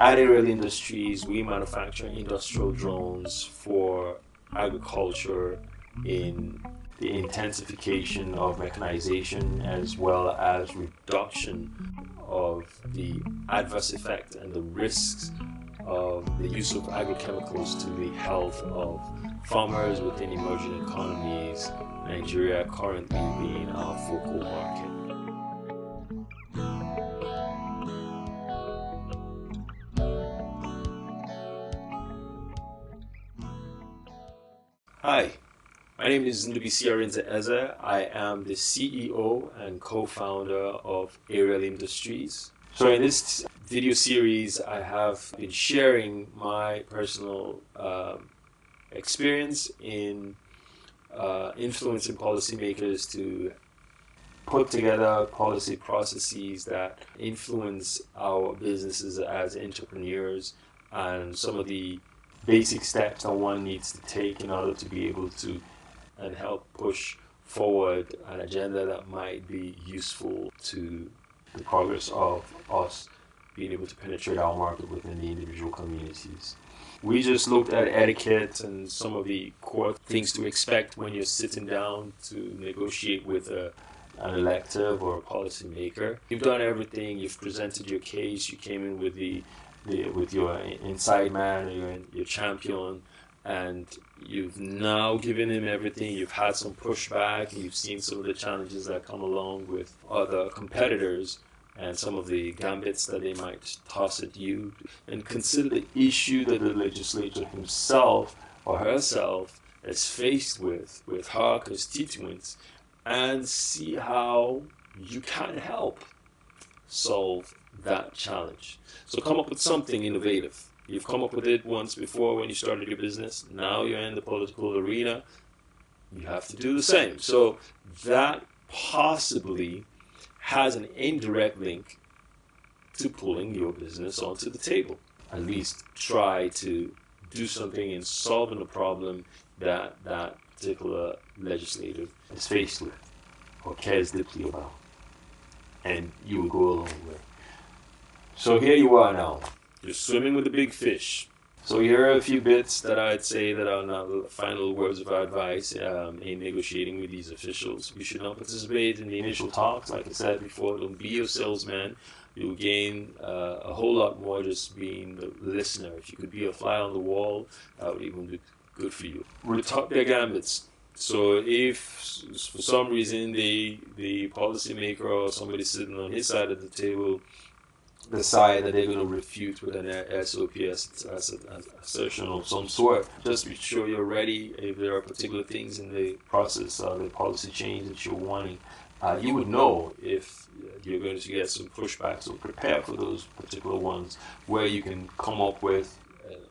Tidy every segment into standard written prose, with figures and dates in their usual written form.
At Aerial Industries, we manufacture industrial drones for agriculture in the intensification of mechanization as well as reduction of the adverse effect and the risks of the use of agrochemicals to the health of farmers within emerging economies, Nigeria currently being our focal market. Hi, my name is Ndubisi Arinze Eze. I am the CEO and co-founder of Aerial Industries. So in this video series, I have been sharing my personal experience in influencing policymakers to put together policy processes that influence our businesses as entrepreneurs and some of the basic steps that one needs to take in order to be able to and help push forward an agenda that might be useful to the progress of us being able to penetrate our market within the individual communities. We just looked at etiquette and some of the core things to expect when you're sitting down to negotiate with an elective or a policymaker. You've done everything, you've presented your case, you came in with with your inside man or your champion, and you've now given him everything. You've had some pushback, you've seen some of the challenges that come along with other competitors and some of the gambits that they might toss at you, and consider the issue that the legislator himself or herself is faced with her constituents, and see how you can help solve that challenge. So come up with something innovative. You've come up with it once before when you started your business. Now you're in the political arena. You have to do the same. So that possibly has an indirect link to pulling your business onto the table. At least try to do something in solving a problem that that particular legislator is faced with or cares deeply about. And you will go a long way. So here you are now. You're swimming with the big fish. So here are a few bits that I'd say that are now the final words of advice in negotiating with these officials. You should not participate in the initial talks. Like I said before, don't be a salesman. You'll gain a whole lot more just being the listener. If you could be a fly on the wall, that would even be good for you. Retort their gambits. So if for some reason the policymaker or somebody sitting on his side of the table decide that they're going to refute with an SOP assertion of some sort, just be sure you're ready. If there are particular things in the process of the policy change that you're wanting, you would know if you're going to get some pushback. So prepare for those particular ones where you can come up with,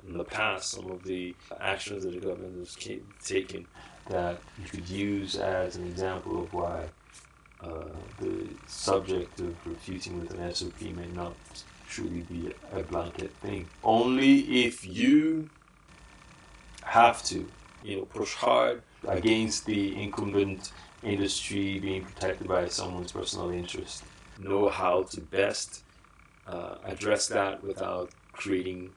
in the past, some of the actions that the government has taken that you could use as an example of why the subject of refuting with an SOP may not truly be a blanket thing. Only if you have to, push hard against the incumbent industry being protected by someone's personal interest. Know how to best address that without creating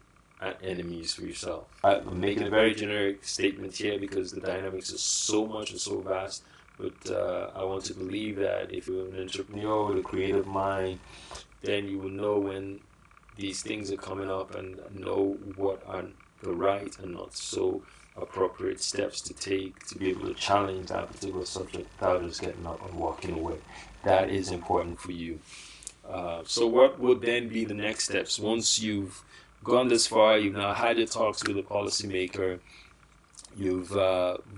enemies for yourself. I'm making a very generic statement here because the dynamics are so much and so vast. But I want to believe that if you're an entrepreneur with a creative mind, then you will know when these things are coming up and know what are the right and not so appropriate steps to take to be able to challenge that particular subject without just getting up and walking away. That is important for you. So what would then be the next steps? Once you've gone this far, you've now had your talks with the policymaker, you've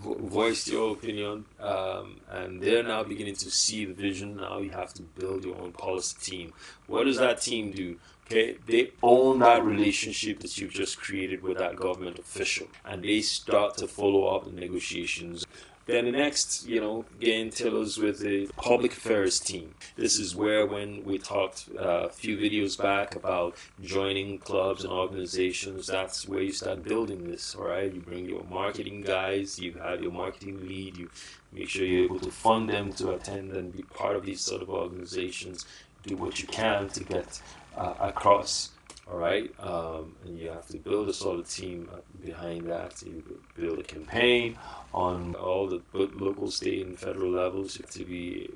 voiced your opinion, and they're now beginning to see the vision. Now you have to build your own policy team. What does that team do? Okay, they own that relationship that you've just created with that government official, and they start to follow up the negotiations. Then the next, again, Taylor's with the public affairs team. This is where, when we talked a few videos back about joining clubs and organizations, that's where you start building this, all right? You bring your marketing guys, you have your marketing lead, you make sure you're able to fund them to attend and be part of these sort of organizations. Do what you can to get across All right, and you have to build a solid team behind that. You build a campaign on all the local, state, and federal levels to be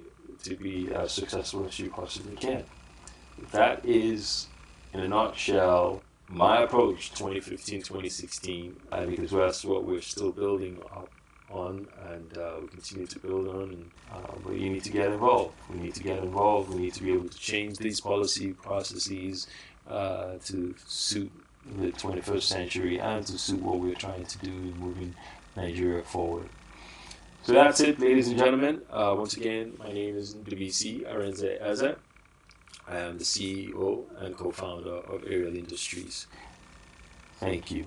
as successful as you possibly can. That is, in a nutshell, my approach 2015 2016, because that's what we're still building up on, and we continue to build on. And but you need to get involved. We need to get involved. We need to be able to change these policy processes to suit the 21st century and to suit what we're trying to do in moving Nigeria forward. So that's it, ladies and gentlemen. Once again, my name is Ndubisi Arenze Eze. I am the CEO and co-founder of Aerial Industries. Thank you.